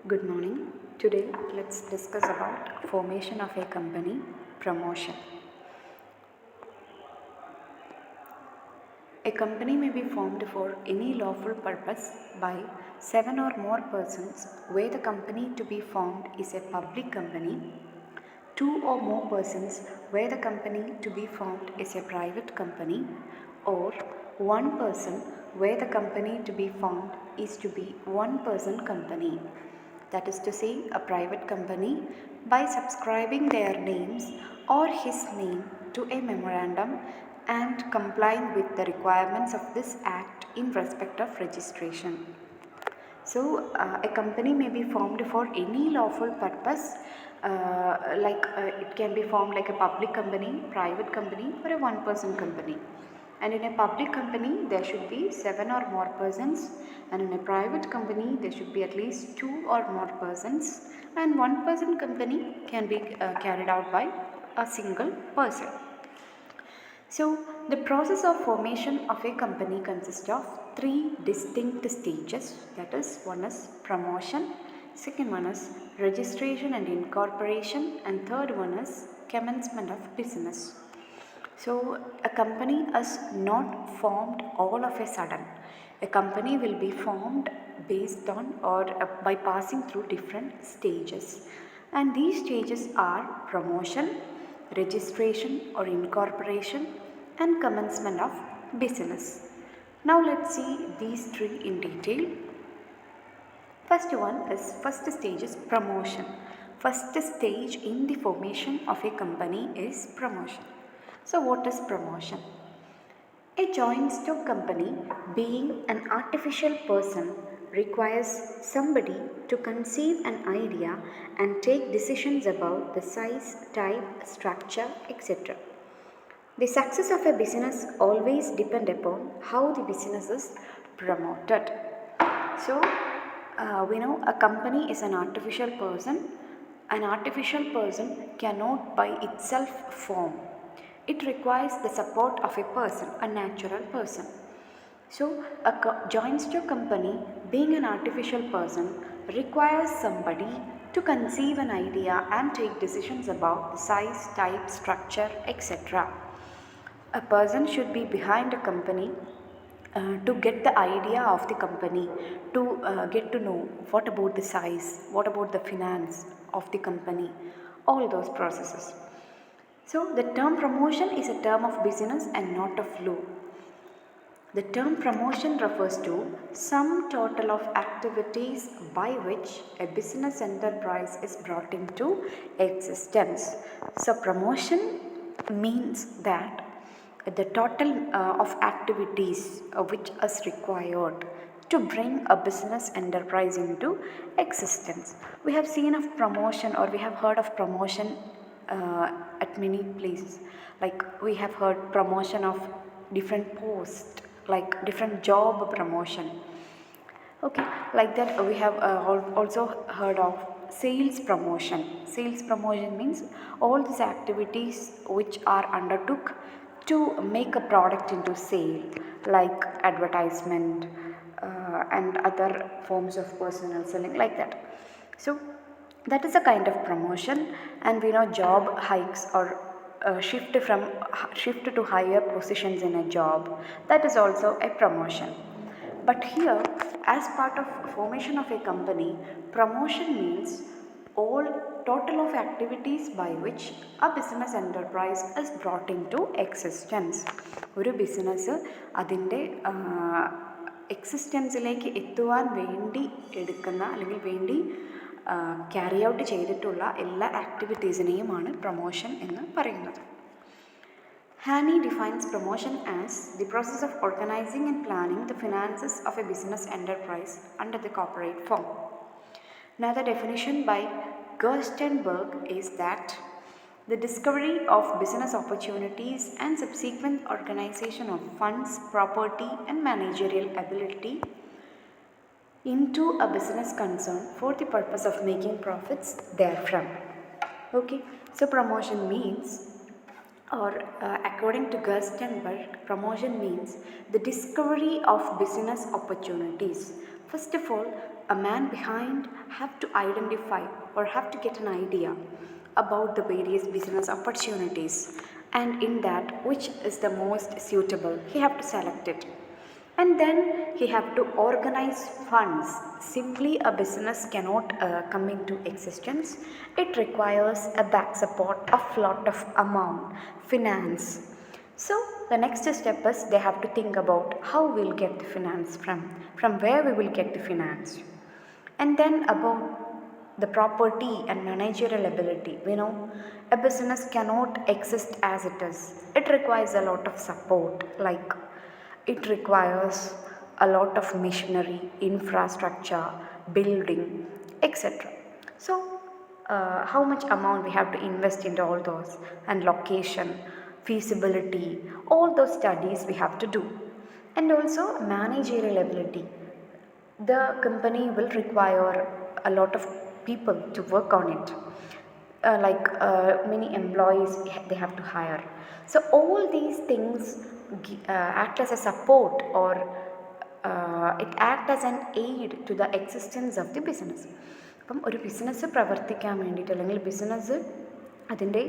Good morning. Today let's discuss about formation of a company, promotion. A company may be formed for any lawful purpose by 7 or more persons where the company to be formed is a public company, 2 or more persons where the company to be formed is a private company, or 1 person where the company to be formed is to be one person company. That is to say, a private company, by subscribing their names or his name to a memorandum and complying with the requirements of this act in respect of registration. So, a company may be formed for any lawful purpose, it can be formed like a public company, private company, or a one person company. And in a public company, there should be 7 or more persons, and in a private company, there should be at least 2 or more persons, and one person company can be carried out by a single person. So, the process of formation of a company consists of 3 distinct stages. That is, one is promotion, second one is registration and incorporation, and third one is commencement of business. So, a company is not formed all of a sudden. A company will be formed based on or by passing through different stages. And these stages are promotion, registration or incorporation, and commencement of business. Now, let's see these 3 in detail. First stage is promotion. First stage in the formation of a company is promotion. So, what is promotion? A joint stock company, being an artificial person, requires somebody to conceive an idea and take decisions about the size, type, structure, etc. The success of a business always depends upon how the business is promoted. So, we know a company is an artificial person. An artificial person cannot by itself form. It requires the support of a person, a natural person. So, a joint stock company, being an artificial person, requires somebody to conceive an idea and take decisions about the size, type, structure, etc. A person should be behind a company to get the idea of the company, to get to know what about the size, what about the finance of the company, all those processes. So, the term promotion is a term of business and not of law. The term promotion refers to sum total of activities by which a business enterprise is brought into existence. So, promotion means that the total of activities which is required to bring a business enterprise into existence. We have seen of promotion, or we have heard of promotion at many places. Like we have heard promotion of different posts, like different job promotion. Okay, like that we have also heard of sales promotion. Sales promotion means all these activities which are undertook to make a product into sale, like advertisement and other forms of personal selling, like that. So that is a kind of promotion, and we know job hikes or shift to higher positions in a job. That is also a promotion. But here, as part of formation of a company, promotion means all total of activities by which a business enterprise is brought into existence. ഒരു business അതിൻ്റെ എക്സിസ്റ്റൻസിലേക്ക് എത്തുവാൻ വേണ്ടി എടുക്കുന്ന അല്ലെങ്കിൽ വേണ്ടി carry out ചെയ്തിട്ടുള്ള എല്ലാ ആക്ടിവിറ്റീസിനെയുമാണ് promotion എന്ന് പറയുന്നത്. Haney defines promotion as the process of organizing and planning the finances of a business enterprise under the corporate form. Another definition by Gerstenberg is that the discovery of business opportunities and subsequent organization of funds, property, and managerial ability into a business concern for the purpose of making profits therefrom. Okay, so promotion means, or according to Gerstenberg, promotion means the discovery of business opportunities. First of all, a man behind have to identify or have to get an idea about the various business opportunities, and in that which is the most suitable he have to select it, and then he have to organize funds. Simply a business cannot come into existence. It requires a back support of lot of amount, finance. So the next step is they have to think about how we'll get the finance from where we will get the finance, and then about the property and managerial ability. A business cannot exist as it is. It requires a lot of support, like it requires a lot of machinery, infrastructure, building, etc. So, how much amount we have to invest into all those, and location, feasibility, all those studies we have to do, and also managerial ability. The company will require a lot of people to work on it, many employees they have to hire. So all these things act as a support, or it act as an aid to the existence of the business. അപ്പം ഒരു business പ്രവർത്തിക്കാൻ വേണ്ടിയിട്ട്, അല്ലെങ്കിൽ business അതിൻ്റെ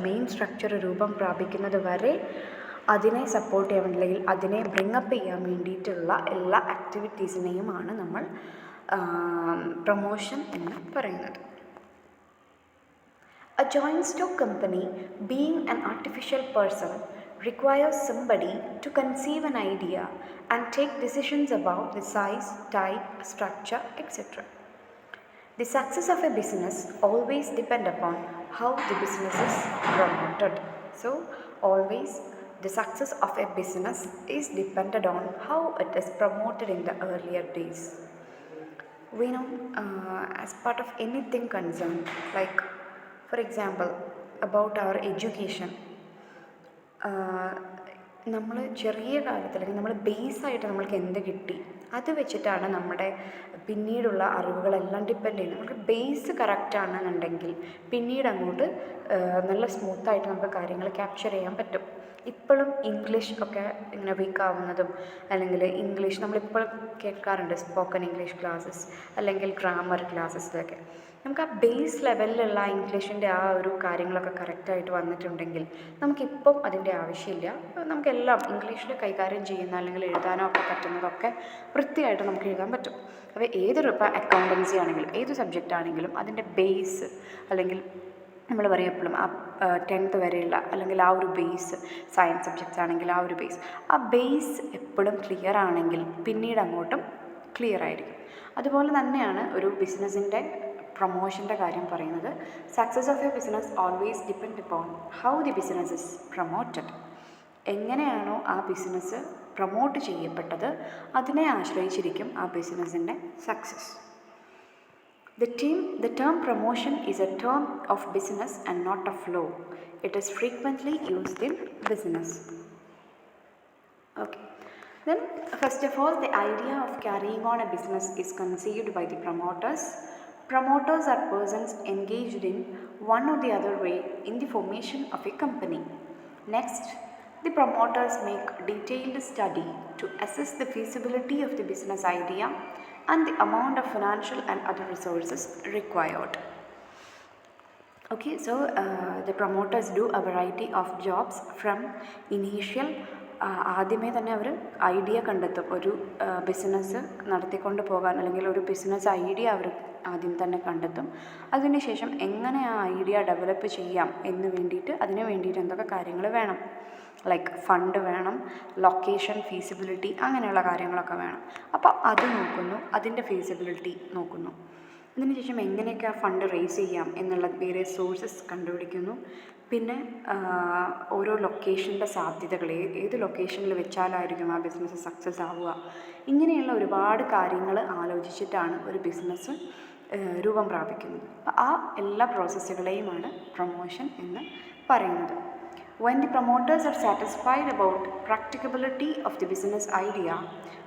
main structure രൂപം പ്രാപിക്കുന്നത് വരെ അതിനെ സപ്പോർട്ട് ചെയ്യാൻ വേണ്ടി, അല്ലെങ്കിൽ അതിനെ ബ്രിങ്ങപ്പ് ചെയ്യാൻ വേണ്ടിയിട്ടുള്ള എല്ലാ ആക്ടിവിറ്റീസിനെയുമാണ് നമ്മൾ പ്രൊമോഷൻ എന്ന് പറയുന്നത്. A joint stock company, being an artificial person, requires somebody to conceive an idea and take decisions about the size, type, structure, etc. The success of a business always depends upon how the business is promoted. So, always the success of a business is dependent on how it is promoted in the earlier days. We know as part of anything concerned, like for example about our education, നമ്മൾ ചെറിയ കാലത്തിൽ, അല്ലെങ്കിൽ നമ്മൾ ബേസായിട്ട് നമ്മൾക്ക് എന്ത് കിട്ടി അത് വെച്ചിട്ടാണ് നമ്മുടെ പിന്നീടുള്ള അറിവുകളെല്ലാം ഡിപ്പെൻഡ് ചെയ്യുന്നത്. നമുക്ക് ബേസ് കറക്റ്റ് ആണെന്നുണ്ടെങ്കിൽ പിന്നീട് അങ്ങോട്ട് നല്ല സ്മൂത്തായിട്ട് നമുക്ക് കാര്യങ്ങൾ ക്യാപ്ചർ ചെയ്യാൻ പറ്റും. ഇപ്പോഴും ഇംഗ്ലീഷ് ഒക്കെ ഇങ്ങനെ വീക്കാവുന്നതും, അല്ലെങ്കിൽ ഇംഗ്ലീഷ് നമ്മളിപ്പോൾ കേൾക്കാറുണ്ട് സ്പോക്കൺ ഇംഗ്ലീഷ് ക്ലാസ്സസ് അല്ലെങ്കിൽ ഗ്രാമർ ക്ലാസ്സസിലൊക്കെ. നമുക്ക് ആ ബേസ് ലെവലിലുള്ള ഇംഗ്ലീഷിൻ്റെ ആ ഒരു കാര്യങ്ങളൊക്കെ കറക്റ്റായിട്ട് വന്നിട്ടുണ്ടെങ്കിൽ നമുക്കിപ്പം അതിൻ്റെ ആവശ്യമില്ല. നമുക്കെല്ലാം ഇംഗ്ലീഷിൽ കൈകാര്യം ചെയ്യുന്ന അല്ലെങ്കിൽ എഴുതാനോ ഒക്കെ പറ്റുന്നതൊക്കെ വൃത്തിയായിട്ട് നമുക്ക് എഴുതാൻ പറ്റും. അപ്പോൾ ഇപ്പോൾ അക്കൗണ്ടൻസി ആണെങ്കിലും ഏത് സബ്ജക്റ്റ് ആണെങ്കിലും അതിൻ്റെ ബേസ്, അല്ലെങ്കിൽ നമ്മൾ പറയും എപ്പോഴും ആ 10th വരെയുള്ള അല്ലെങ്കിൽ ആ ഒരു ബേസ്, സയൻസ് സബ്ജക്ട്സ് ആണെങ്കിൽ ആ ഒരു ബേസ്, ആ ബേസ് എപ്പോഴും ക്ലിയർ ആണെങ്കിൽ പിന്നീട് അങ്ങോട്ടും ക്ലിയർ ആയിരിക്കും. അതുപോലെ തന്നെയാണ് ഒരു ബിസിനസ്സിൻ്റെ പ്രൊമോഷൻ്റെ കാര്യം പറയുന്നത്. Success of A business always depend upon how the business is promoted. എങ്ങനെയാണോ ആ ബിസിനസ് പ്രൊമോട്ട് ചെയ്യപ്പെട്ടത് അതിനെ ആശ്രയിച്ചിരിക്കും ആ ബിസിനസ്സിൻ്റെ success. The term promotion is a term of business and not of law. It is frequently used in business. Okay. Then, first of all, the idea of carrying on a business is conceived by the promoters. Promoters are persons engaged in one or the other way in the formation of a company. Next, the promoters make detailed study to assess the feasibility of the business idea and the amount of financial and other resources required. Okay, so the promoters do a variety of jobs from initial ആദ്യമേ തന്നെ അവർ idea കണ്ടെത്തും. ഒരു business നടത്തിക്കൊണ്ട് പോകാൻ, അല്ലെങ്കിൽ ഒരു business idea അവർ ആദ്യം തന്നെ കണ്ടെത്തും. അതിനുശേഷം എങ്ങനെ ആ ഐഡിയ ഡെവലപ്പ് ചെയ്യാം എന്ന് വേണ്ടിയിട്ട്, അതിന് വേണ്ടിയിട്ട് എന്തൊക്കെ കാര്യങ്ങൾ വേണം, ലൈക്ക് ഫണ്ട് വേണം, ലൊക്കേഷൻ, ഫീസിബിലിറ്റി, അങ്ങനെയുള്ള കാര്യങ്ങളൊക്കെ വേണം. അപ്പോൾ അത് നോക്കുന്നു, അതിൻ്റെ ഫീസിബിലിറ്റി നോക്കുന്നു. അതിനുശേഷം എങ്ങനെയൊക്കെ ആ ഫണ്ട് റേസ് ചെയ്യാം എന്നുള്ള വേറെ സോഴ്സസ് കണ്ടുപിടിക്കുന്നു. പിന്നെ ഓരോ ലൊക്കേഷൻ്റെ സാധ്യതകൾ, ഏത് ലൊക്കേഷനിൽ വെച്ചാലായിരിക്കും ആ ബിസിനസ് സക്സസ് ആവുക, ഇങ്ങനെയുള്ള ഒരുപാട് കാര്യങ്ങൾ ആലോചിച്ചിട്ടാണ് ഒരു ബിസിനസ് രൂപം പ്രാപിക്കുന്നത്. അപ്പോൾ ആ എല്ലാ പ്രോസസ്സുകളെയുമാണ് പ്രൊമോഷൻ എന്ന് പറയുന്നത്. When the promoters are satisfied about practicability of the business idea,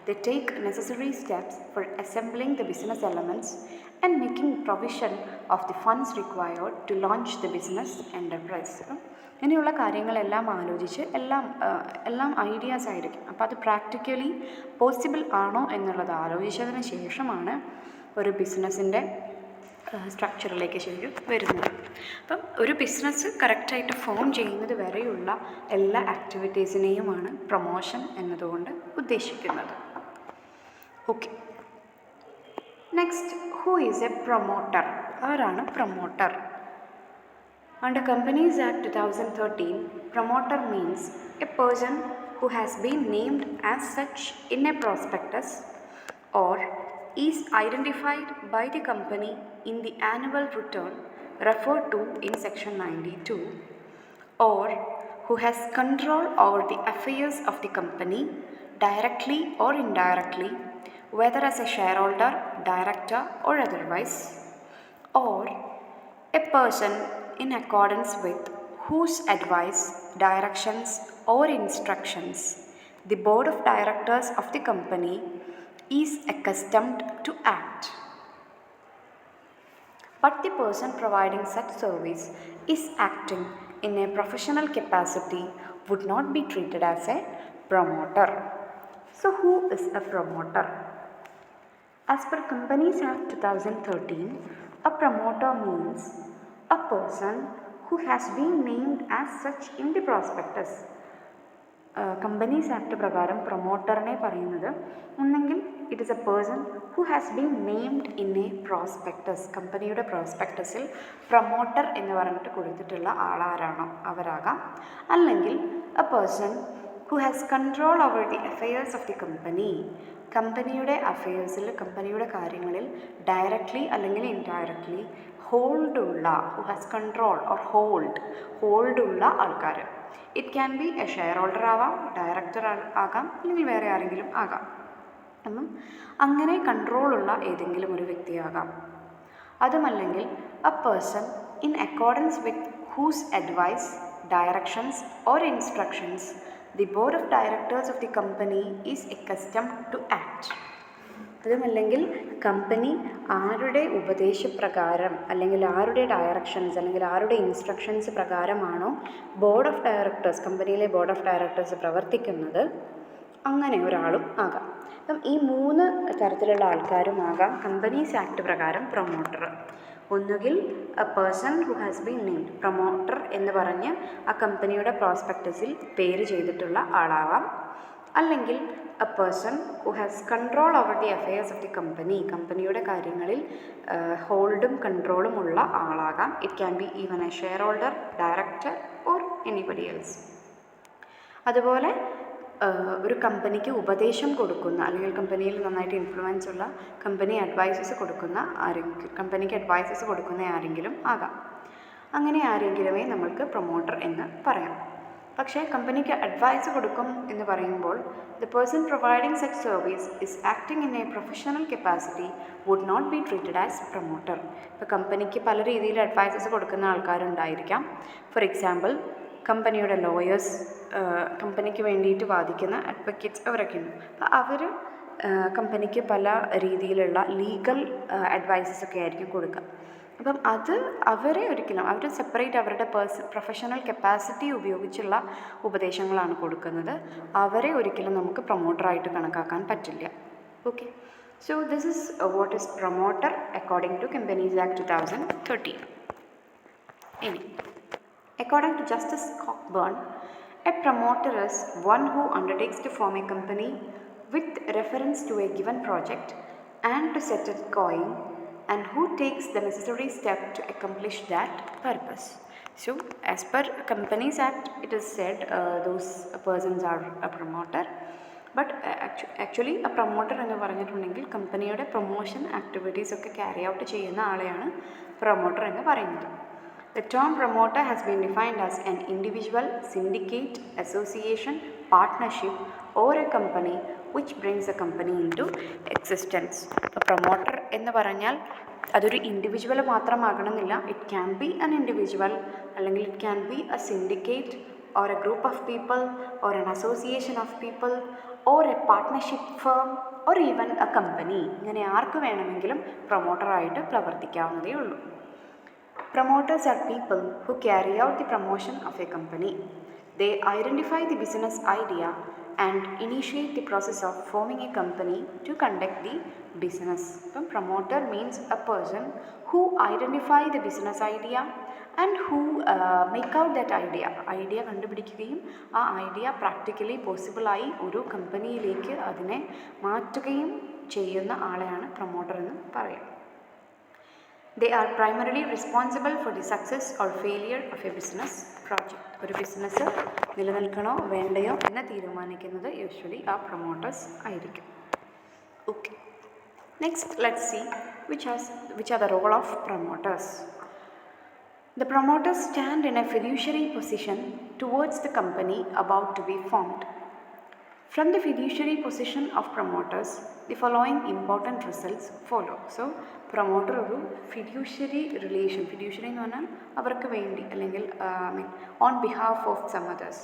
they take necessary steps for assembling the business elements and making provision of the funds required to launch the business enterprise. ഇനിയുള്ള കാര്യങ്ങളെല്ലാം ആലോചിച്ച് എല്ലാം ideas ആയിരിക്കും. അപ്പോൾ അത് practically possible ആണോ എന്നുള്ളത് ആലോചിച്ചതിന് ശേഷമാണ് ഒരു ബിസിനസ്സിൻ്റെ സ്ട്രക്ചറിലേക്ക് ശരിക്കും വരുന്നത്. അപ്പം ഒരു ബിസിനസ് കറക്റ്റായിട്ട് ഫോം ചെയ്യുന്നത് വരെയുള്ള എല്ലാ ആക്ടിവിറ്റീസിനെയുമാണ് പ്രൊമോഷൻ എന്നതുകൊണ്ട് ഉദ്ദേശിക്കുന്നത്. Okay, next, who is a promoter? ആരാണ് promoter? Under Companies Act 2013, promoter means a person who has been named as such in a prospectus or is identified by the company in the annual return referred to in section 92, or who has control over the affairs of the company directly or indirectly, whether as a shareholder, director or otherwise, or a person in accordance with whose advice, directions or instructions the board of directors of the company is accustomed to act. But the person providing such service is acting in a professional capacity would not be treated as a promoter. So who is a promoter? As per Companies Act 2013, a promoter means a person who has been named as such in the prospectus. Companies act പ്രകാരം പ്രൊമോട്ടറിനെ പറയുന്നത് ഒന്നെങ്കിൽ it is a person who has been named in a prospectus, കമ്പനിയുടെ പ്രോസ്പെക്ടസിൽ promoter എന്ന് പറഞ്ഞിട്ട് കൊടുത്തിട്ടുള്ള ആളാരാണോ അവരാകാം, അല്ലെങ്കിൽ a person who has control over the affairs of the company, കമ്പനിയുടെ അഫെയേഴ്സിൽ കമ്പനിയുടെ കാര്യങ്ങളിൽ ഡയറക്റ്റ്ലി അല്ലെങ്കിൽ ഇൻഡയറക്റ്റ്ലി ഹോൾഡുള്ള, ഹു ഹാസ് കൺട്രോൾ ഓർ ഹോൾഡുള്ള ആൾക്കാർ. It can be a shareholder ആവാം, ഡയറക്ടർ ആകാം, അല്ലെങ്കിൽ വേറെ ആരെങ്കിലും ആകാം. അപ്പം അങ്ങനെ കൺട്രോളുള്ള ഏതെങ്കിലും ഒരു വ്യക്തിയാകാം. അതുമല്ലെങ്കിൽ a person in accordance with whose advice, directions or instructions the board of directors of the company is accustomed to act. അതുമല്ലെങ്കിൽ കമ്പനി ആരുടെ ഉപദേശപ്രകാരം അല്ലെങ്കിൽ ആരുടെ ഡയറക്ഷൻസ് അല്ലെങ്കിൽ ആരുടെ ഇൻസ്ട്രക്ഷൻസ് പ്രകാരമാണോ ബോർഡ് ഓഫ് ഡയറക്ടേഴ്സ്, കമ്പനിയിലെ ബോർഡ് ഓഫ് ഡയറക്ടേഴ്സ് പ്രവർത്തിക്കുന്നത്, അങ്ങനെ ഒരാളും ആകാം. അപ്പം ഈ 3 തരത്തിലുള്ള ആൾക്കാരുമാകാം കമ്പനീസ് ആക്ട് പ്രകാരം പ്രൊമോട്ടർ. ഒന്നുകിൽ a person who has been named, promoter എന്ന് പറഞ്ഞ് ആ കമ്പനിയുടെ പ്രോസ്പെക്ടസിൽ പേര് ചെയ്തിട്ടുള്ള ആളാവാം, അല്ലെങ്കിൽ a person who has control over the affairs of the company, കമ്പനിയുടെ കാര്യങ്ങളിൽ ഹോൾഡും കൺട്രോളും ഉള്ള ആളാകാം. It can be even a shareholder, director or anybody else. അതുപോലെ ഒരു കമ്പനിക്ക് ഉപദേശം കൊടുക്കുന്ന അല്ലെങ്കിൽ കമ്പനിയിൽ നന്നായിട്ട് ഇൻഫ്ലുവൻസ് ഉള്ള കമ്പനിക്ക് അഡ്വൈസസ് കൊടുക്കുന്ന ആരെങ്കിലും ആകാം. അങ്ങനെ ആരെങ്കിലുമേ നമ്മൾക്ക് പ്രൊമോട്ടർ എന്ന് പറയാം. പക്ഷേ കമ്പനിക്ക് അഡ്വൈസ് കൊടുക്കും എന്ന് പറയുമ്പോൾ the person providing such service is acting in a professional capacity would not be treated as promoter. ഇപ്പോൾ കമ്പനിക്ക് പല രീതിയിൽ അഡ്വൈസസ് കൊടുക്കുന്ന ആൾക്കാരുണ്ടായിരിക്കാം. ഫോർ എക്സാമ്പിൾ കമ്പനിയുടെ ലോയേഴ്സ്, കമ്പനിക്ക് വേണ്ടിയിട്ട് വാദിക്കുന്ന അഡ്വക്കേറ്റ്സ്, അവരൊക്കെയുണ്ട്. അപ്പോൾ അവർ കമ്പനിക്ക് പല രീതിയിലുള്ള ലീഗൽ അഡ്വൈസസ് ഒക്കെ ആയിരിക്കും കൊടുക്കുക. അപ്പം അത് അവർ സെപ്പറേറ്റ് അവരുടെ പ്രൊഫഷണൽ കപ്പാസിറ്റി ഉപയോഗിച്ചുള്ള ഉപദേശങ്ങളാണ് കൊടുക്കുന്നത്. അവരെ ഒരിക്കലും നമുക്ക് പ്രൊമോട്ടറായിട്ട് കണക്കാക്കാൻ പറ്റില്ല. Okay, so this is what is promoter according to companies act 2013. ഇനി according to Justice Cockburn, a promoter is one who undertakes to form a company with reference to a given project and to set it going, and who takes the necessary step to accomplish that purpose. So, as per Companies Act, it is said those persons are a promoter. But actually a promoter എന്ന് പറഞ്ഞിട്ടുണ്ടെങ്കിൽ കമ്പനിയുടെ promotion activities ഒക്കെ carry out ചെയ്യുന്ന ആളെയാണ് promoter എന്ന് പറയുന്നത്. The term promoter has been defined as an individual, syndicate, association, partnership or a company which brings a company into existence. അപ്പോൾ promoter എന്ന് പറഞ്ഞാൽ അതൊരു ഇൻഡിവിജ്വൽ മാത്രമാകണമെന്നില്ല. It can be an individual, അല്ലെങ്കിൽ it can be a syndicate or a group of people or an association of people or a partnership firm or even a company. ഇങ്ങനെ ആർക്ക് വേണമെങ്കിലും പ്രൊമോട്ടറായിട്ട് പ്രവർത്തിക്കാവുന്നതേ ഉള്ളൂ. Promoters are people who carry out the promotion of a company. They identify the business idea and initiate the process of forming a company to conduct the business. So, promoter means a person who identify the business idea and who make out that idea കണ്ടുപിടിക്കുകയും ആ idea practically പോസിബിളായി ഒരു കമ്പനിയിലേക്ക് അതിനെ മാറ്റുകയും ചെയ്യുന്ന ആളെയാണ് promoter എന്ന് പറയുക. They are primarily responsible for the success or failure of a business project. ഒരു ബിസിനസ് നിലനിൽക്കണോ വേണ്ടയോ എന്ന് തീരുമാനിക്കുന്നത് യൂഷ്വലി ആ പ്രൊമോട്ടേഴ്സ് ആയിരിക്കും. Okay, next let's see which are the role of promoters. The promoters stand in a fiduciary position towards the company about to be formed. From the fiduciary position of promoters, the following important results follow. So, promoter ഒരു fiduciary relation, fiduciary എന്ന് പറഞ്ഞാൽ അവർക്ക് വേണ്ടി അല്ലെങ്കിൽ on behalf of some others,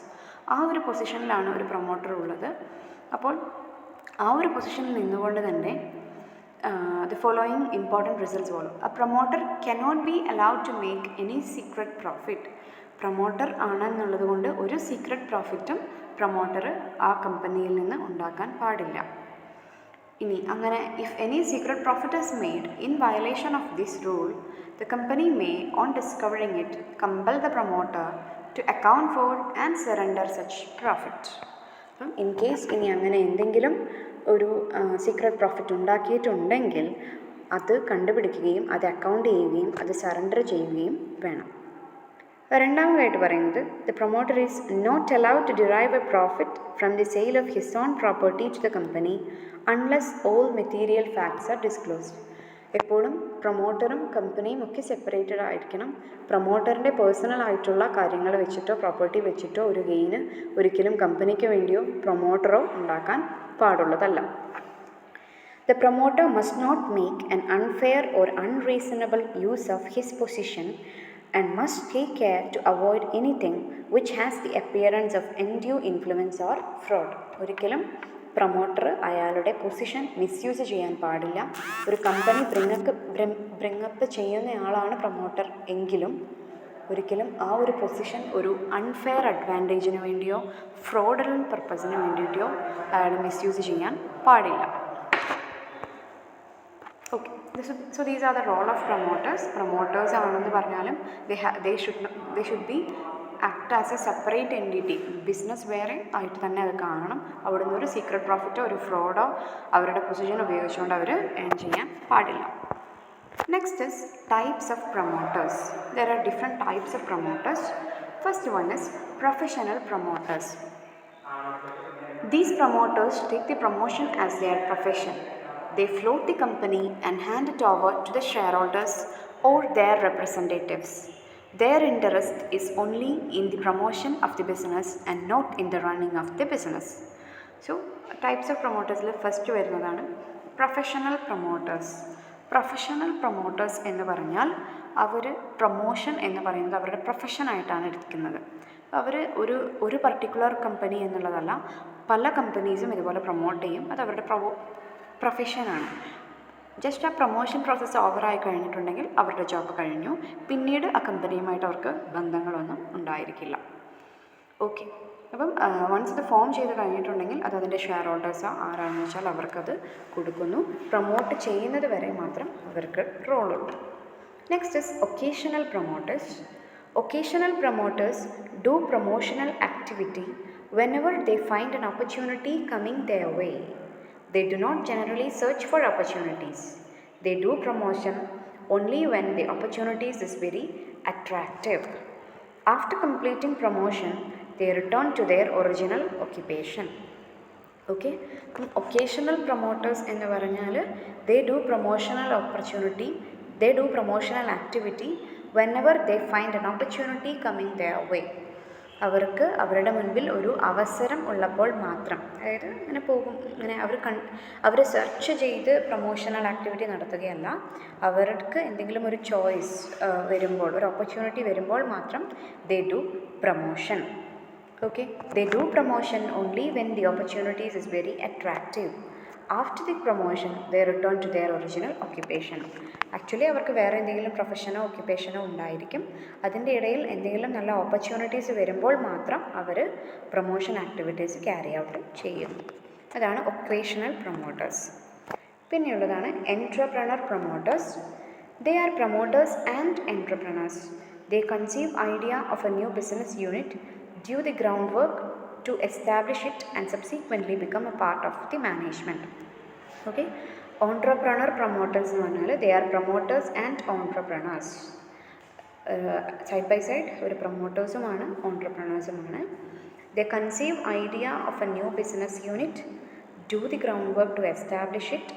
ആ ഒരു പൊസിഷനിലാണ് ഒരു promoter ഉള്ളത്. അപ്പോൾ ആ ഒരു പൊസിഷനിൽ നിന്നുകൊണ്ട് തന്നെ the following important results follow. A promoter cannot be allowed to make any secret profit. Promoter ആണെന്നുള്ളത് കൊണ്ട് ഒരു സീക്രട്ട് പ്രോഫിറ്റും പ്രൊമോട്ടർ ആ കമ്പനിയിൽ നിന്ന് ഉണ്ടാക്കാൻ പാടില്ല. ഇനി അങ്ങനെ if any secret profit is made in violation of this rule, the company may on discovering it compel the promoter to account for and surrender such profit. അപ്പം ഇൻ കേസ് ഇനി അങ്ങനെ എന്തെങ്കിലും ഒരു സീക്രട്ട് പ്രോഫിറ്റ് ഉണ്ടാക്കിയിട്ടുണ്ടെങ്കിൽ അത് കണ്ടുപിടിക്കുകയും അത് account ചെയ്യുകയും അത് സറണ്ടർ ചെയ്യുകയും വേണം. രണ്ടാമതായിട്ട് പറയുന്നത്, the promoter is not allowed to derive a profit from the sale of his own property to the company unless all material facts are disclosed. എപ്പോഴും പ്രൊമോട്ടറും കമ്പനിയും ഒക്കെ സെപ്പറേറ്റഡ് ആയിരിക്കണം. പ്രൊമോട്ടറിൻ്റെ പേഴ്സണൽ ആയിട്ടുള്ള കാര്യങ്ങൾ വെച്ചിട്ടോ പ്രോപ്പർട്ടി വെച്ചിട്ടോ ഒരു ഗെയിന് ഒരിക്കലും കമ്പനിക്ക് വേണ്ടിയോ പ്രൊമോട്ടറോ ഉണ്ടാക്കാൻ പാടുള്ളതല്ല. The promoter must not make an unfair or unreasonable use of his position and must take care to avoid anything which has the appearance of undue influence or fraud. ഒരിക്കലും promoter അയാളുടെ position misuse ചെയ്യാൻ പാടില്ല. ഒരു company ബ്രിങ്ങപ്പ് ചെയ്യുന്നയാളാണ് promoter എങ്കിലും ഒരിക്കലും ആ ഒരു position ഒരു അൺഫെയർ അഡ്വാൻറ്റേജിന് വേണ്ടിയോ ഫ്രോഡലൻ പർപ്പസിന് വേണ്ടിയിട്ടോ അയാൾ മിസ്യൂസ് ചെയ്യാൻ പാടില്ല. Okay, so these are the role of promoters. Promoters ആണെന്ന് പറഞ്ഞാലും they should be act as a separate entity. Business വേറെ ആയിട്ട് തന്നെ അത് കാണണം. അവിടെ നിന്ന് ഒരു സീക്രട്ട് പ്രോഫിറ്റോ ഒരു ഫ്രോഡോ അവരുടെ പൊസിഷൻ ഉപയോഗിച്ചുകൊണ്ട് അവർ ഏൺ ചെയ്യാൻ പാടില്ല. Next is types of promoters. There are different types of promoters. First one is professional promoters. These promoters take the promotion as their profession. They float the company and hand it over to the shareholders or their representatives. Their interest is only in the promotion of the business and not in the running of the business. So, types of promoters first വരുന്നതാണ് professional promoters. Professional promoters എന്ന് പറഞ്ഞാൽ അവർ promotion എന്ന് പറയുന്നത് അവരുടെ പ്രൊഫഷനായിട്ടാണ് എടുക്കുന്നത്. അവർ ഒരു particular company എന്നുള്ളതല്ല, പല കമ്പനീസും ഇതുപോലെ പ്രൊമോട്ട് ചെയ്യും. അത് അവരുടെ പ്രൊഫഷനാണ്. ജസ്റ്റ് ആ പ്രൊമോഷൻ പ്രോസസ്സ് ഓവറായി കഴിഞ്ഞിട്ടുണ്ടെങ്കിൽ അവരുടെ ജോബ് കഴിഞ്ഞു. പിന്നീട് ആ കമ്പനിയുമായിട്ട് അവർക്ക് ബന്ധങ്ങളൊന്നും ഉണ്ടായിരിക്കില്ല. ഓക്കെ, അപ്പം വൺസ് ഇത് ഫോം ചെയ്ത് കഴിഞ്ഞിട്ടുണ്ടെങ്കിൽ അത് അതിൻ്റെ ഷെയർ ഹോൾഡേഴ്സോ ആരാണെന്ന് വെച്ചാൽ അവർക്കത് കൊടുക്കുന്നു. പ്രൊമോട്ട് ചെയ്യുന്നത് വരെ മാത്രം അവർക്ക് റോളുള്ളൂ. Next is occasional promoters. Occasional promoters do promotional activity whenever they find an opportunity coming their way. They do not generally search for opportunities. They do promotion only when the opportunities is very attractive. After completing promotion, they return to their original occupation. Okay, occasional promoters എന്ന് പറഞ്ഞാൽ they do promotional opportunity, they do promotional activity whenever they find an opportunity coming their way. അവർക്ക് അവരുടെ മുൻപിൽ ഒരു അവസരം ഉള്ളപ്പോൾ മാത്രം, അതായത് ഇങ്ങനെ പോകും, ഇങ്ങനെ അവർ സെർച്ച് ചെയ്ത് പ്രൊമോഷണൽ ആക്ടിവിറ്റി നടത്തുകയല്ല. അവർക്ക് എന്തെങ്കിലും ഒരു ചോയ്സ് വരുമ്പോൾ, ഒരു ഓപ്പർച്യൂണിറ്റി വരുമ്പോൾ മാത്രം they do promotion. Okay, they do promotion only when the opportunities is very attractive. After the promotion, they return to their original occupation. Actually അവർക്ക് വേറെ എന്തെങ്കിലും പ്രൊഫഷനോ ഒക്യുപ്പേഷനോ ഉണ്ടായിരിക്കും. അതിൻ്റെ ഇടയിൽ എന്തെങ്കിലും നല്ല ഓപ്പർച്യൂണിറ്റീസ് വരുമ്പോൾ മാത്രം അവർ പ്രൊമോഷൻ ആക്ടിവിറ്റീസ് ക്യാരി ഔട്ട് ചെയ്യുന്നു. അതാണ് ഒക്കേഷണൽ പ്രൊമോട്ടേഴ്സ്. പിന്നെയുള്ളതാണ് entrepreneur promoters. They are promoters and entrepreneurs. They conceive idea of a new business unit, do the groundwork to establish it, and subsequently become a part of the management. Okay, entrepreneur promoters എന്ന് പറഞ്ഞാൽ they are promoters and entrepreneurs. Side by side ഒരു പ്രൊമോട്ടേഴ്സുമാണ് ഓൺട്രപ്രണേഴ്സുമാണ്. They conceive idea of a new business unit, do the groundwork to establish it,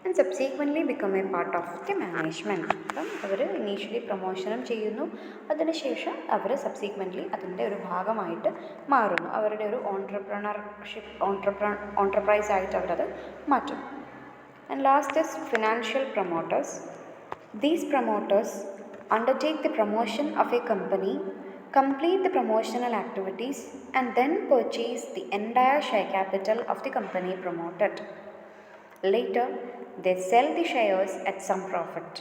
and subsequently become a part of the management. അപ്പം അവർ initially പ്രൊമോഷനും ചെയ്യുന്നു, അതിനുശേഷം അവർ സബ്സീക്വൻ്റ്ലി അതിൻ്റെ ഒരു ഭാഗമായിട്ട് മാറുന്നു. അവരുടെ ഒരു ഓൺട്രപ്രൈസ് ആയിട്ട് അവരത് മാറ്റും. And last is financial promoters. These promoters undertake the promotion of a company, complete the promotional activities, and then purchase the entire share capital of the company promoted. Later, they sell the shares at some profit.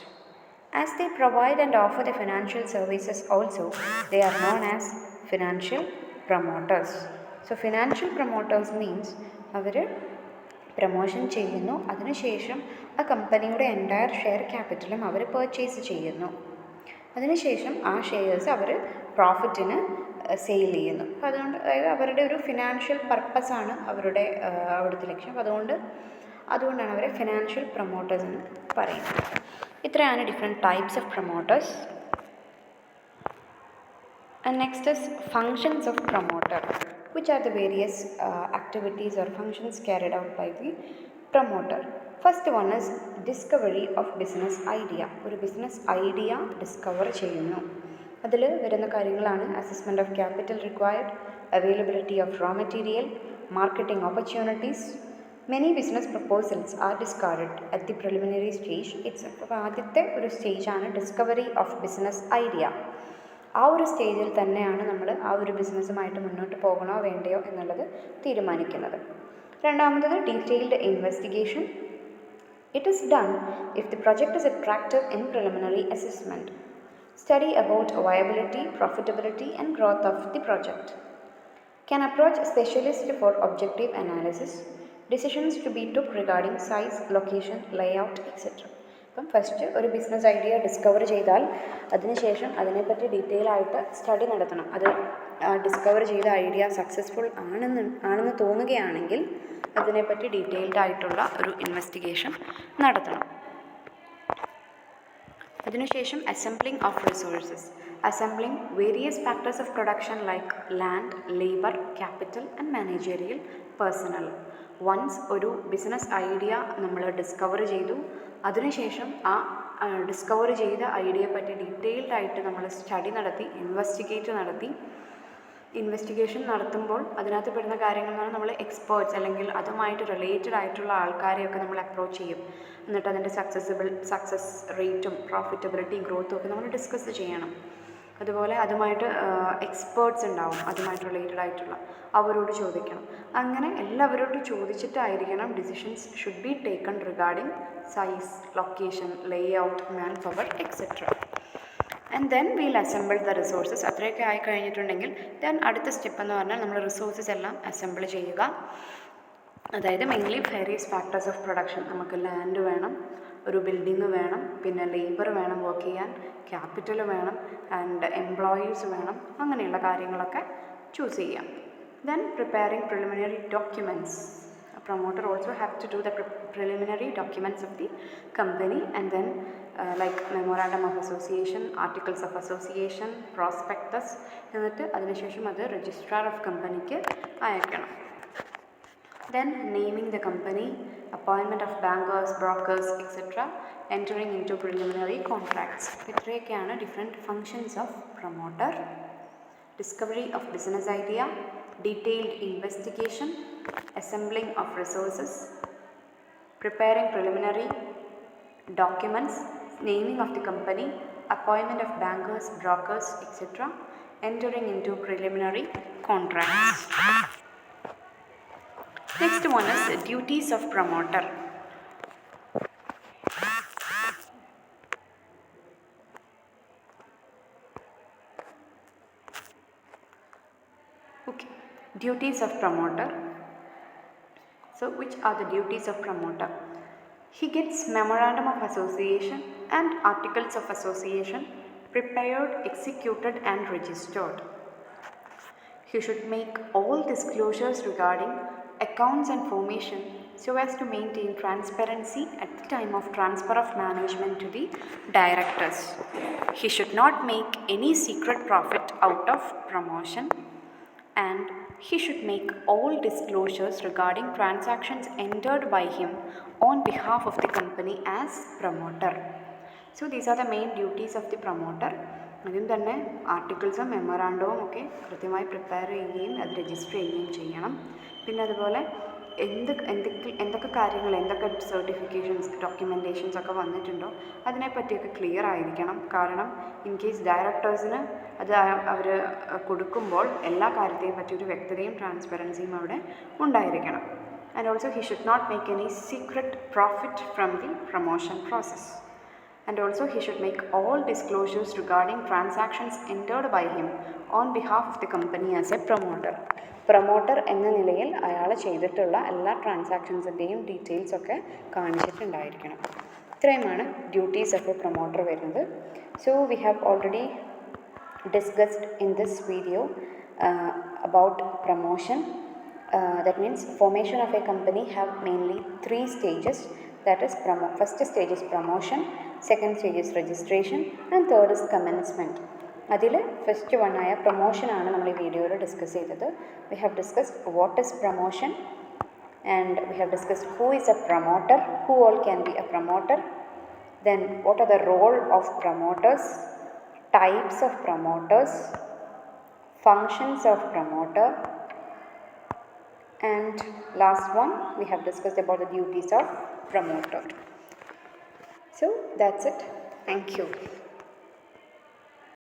As they provide and offer the financial services also, they are known as financial promoters. So, financial promoters means our promotion ചെയ്യുന്നു, അതിനുശേഷം ആ കമ്പനിയുടെ entire share ക്യാപിറ്റലും അവർ purchase ചെയ്യുന്നു. അതിനുശേഷം ആ shares അവർ പ്രോഫിറ്റിന് sale ചെയ്യുന്നു. അപ്പോൾ അതുകൊണ്ട് അതായത് അവരുടെ ഒരു ഫിനാൻഷ്യൽ പർപ്പസാണ് അവരുടെ അവിടുത്തെ ലക്ഷ്യം. അതുകൊണ്ടാണ് അവരെ ഫിനാൻഷ്യൽ പ്രൊമോട്ടേഴ്സ് എന്ന് പറയുന്നത്. ഇത്രയാണ് different types of promoters. And next is functions of promoter, which are the various activities or functions carried out by the promoter. First one is discovery of business idea. ഒരു business idea discover ചെയ്യുന്നു. അതിൽ വരുന്ന കാര്യങ്ങളാണ് assessment of capital required, availability of raw material, marketing opportunities. Many business proposals are discarded at the preliminary stage itself. അപ്പോൾ ആദ്യത്തെ ഒരു സ്റ്റേജാണ് discovery of business idea. ആ ഒരു സ്റ്റേജിൽ തന്നെയാണ് നമ്മൾ ആ ഒരു ബിസിനസ്സുമായിട്ട് മുന്നോട്ട് പോകണോ വേണ്ടയോ എന്നുള്ളത് തീരുമാനിക്കുന്നത്. രണ്ടാമത്തത് detailed investigation. It is done if the project is attractive in preliminary assessment. Study about viability, profitability, and growth of the project. Can approach a specialist for objective analysis. Decisions to be took regarding size, location, layout, etc. അപ്പം first ഒരു business idea discover ചെയ്താൽ അതിനുശേഷം അതിനെപ്പറ്റി detail ആയിട്ട് study നടത്തണം. അത് discover ചെയ്ത idea successful ആണെന്ന് തോന്നുകയാണെങ്കിൽ അതിനെപ്പറ്റി ഡീറ്റെയിൽഡ് ആയിട്ടുള്ള ഒരു ഇൻവെസ്റ്റിഗേഷൻ നടത്തണം. അതിനുശേഷം assembling of resources. Assembling various factors of production like land, labour, capital and managerial personnel. Once ഒരു ബിസിനസ് ഐഡിയ നമ്മൾ ഡിസ്കവർ ചെയ്തു, അതിനുശേഷം ആ ഡിസ്കവർ ചെയ്ത ഐഡിയയെ പറ്റി ഡീറ്റെയിൽഡ് ആയിട്ട് നമ്മൾ സ്റ്റഡി നടത്തി, ഇൻവെസ്റ്റിഗേഷൻ നടത്തുമ്പോൾ അതിനകത്ത് പെടുന്ന കാര്യങ്ങൾ എന്ന് പറഞ്ഞാൽ നമ്മൾ എക്സ്പേർട്സ് അല്ലെങ്കിൽ അതുമായിട്ട് റിലേറ്റഡ് ആയിട്ടുള്ള ആൾക്കാരെയൊക്കെ നമ്മൾ അപ്രോച്ച് ചെയ്യും. എന്നിട്ട് അതിൻ്റെ സക്സസ് റേറ്റും പ്രോഫിറ്റബിലിറ്റി ഗ്രോത്തും ഒക്കെ നമ്മൾ ഡിസ്കസ് ചെയ്യണം. അതുപോലെ അതുമായിട്ട് എക്സ്പേർട്സ് ഉണ്ടാവും, അതുമായിട്ട് റിലേറ്റഡ് ആയിട്ടുള്ള അവരോട് ചോദിക്കണം. അങ്ങനെ എല്ലാവരോടും ചോദിച്ചിട്ടായിരിക്കണം decisions should be taken regarding size, location, layout, manpower etcetera. And then we'll assemble the resources. അത്രയൊക്കെ ആയി കഴിഞ്ഞിട്ടുണ്ടെങ്കിൽ ദെൻ അടുത്ത സ്റ്റെപ്പ് എന്ന് പറഞ്ഞാൽ നമ്മൾ റിസോഴ്സസ് എല്ലാം അസംബിൾ ചെയ്യുക. അതായത് mainly various factors of production. നമുക്ക് ലാൻഡ് വേണം, ഒരു ബിൽഡിങ് വേണം, പിന്നെ ലേബർ വേണം വർക്ക് ചെയ്യാൻ, ക്യാപിറ്റൽ വേണം, ആൻഡ് എംപ്ലോയീസ് വേണം. അങ്ങനെയുള്ള കാര്യങ്ങളൊക്കെ ചൂസ് ചെയ്യാം. Then preparing preliminary documents. Promoter also have to do the preliminary documents of the company, and then like memorandum of association, articles of association, prospectus. എന്നിട്ട് അതിനുശേഷം അത് രജിസ്ട്രാർ ഓഫ് കമ്പനിക്ക് അയക്കണം. Then naming the company, appointment of bankers, brokers, etc. Entering into preliminary contracts. ഇത്രയൊക്കെയാണ് different functions of promoter. Discovery of business idea, detailed investigation, assembling of resources, preparing preliminary documents, naming of the company, appointment of bankers, brokers, etc. Entering into preliminary contracts. Next one is duties of promoter. Okay, duties of promoter. So which are the duties of promoter? He gets memorandum of association and articles of association prepared, executed and registered. He should make all disclosures regarding accounts and formation so as to maintain transparency at the time of transfer of management to the directors. He should not make any secret profit out of promotion, and he should make all disclosures regarding transactions entered by him on behalf of the company as promoter. So these are the main duties of the promoter. അതിൽ തന്നെ ആർട്ടിക്കിൾസും മെമ്മറാണ്ടവും ഒക്കെ കൃത്യമായി prepare ചെയ്യുകയും അത് register ചെയ്യുകയും ചെയ്യണം. പിന്നെ അതുപോലെ എന്തൊക്കെ കാര്യങ്ങൾ, എന്തൊക്കെ സർട്ടിഫിക്കേഷൻസ്, ഡോക്യുമെൻറ്റേഷൻസ് ഒക്കെ വന്നിട്ടുണ്ടോ അതിനെപ്പറ്റിയൊക്കെ ക്ലിയർ ആയിരിക്കണം. കാരണം ഇൻ കേസ് ഡയറക്ടേഴ്സിന് അത് അവർ കൊടുക്കുമ്പോൾ എല്ലാ കാര്യത്തെയും പറ്റി ഒരു വ്യക്തതയും ട്രാൻസ്പെറൻസിയും അവിടെ ഉണ്ടായിരിക്കണം. And also he should not make any secret profit from the promotion process. And also he should make all disclosures regarding transactions entered by him on behalf of the company as a promoter. Promoter എന്ന നിലയിൽ അയാൾ ചെയ്തിട്ടുള്ള എല്ലാ ട്രാൻസാക്ഷൻസിൻ്റെയും details ഒക്കെ കാണിച്ചിട്ടുണ്ടായിരിക്കണം. ഇത്രയുമാണ് duties of A promoter വരുന്നത്. So we have already discussed in this video about promotion. That means formation of a company have mainly 3 stages. That is first stage is promotion, second stage is registration and third is commencement. അതിൽ first one ആയ promotion ആണ് നമ്മൾ ഈ വീഡിയോയിൽ discuss ചെയ്തത്. We have discussed what is promotion and we have discussed who is a promoter, who all can be a promoter, then what are the role of promoters, types of promoters, functions of promoter, and last one we have discussed about the duties of promoter. So that's it. Thank you.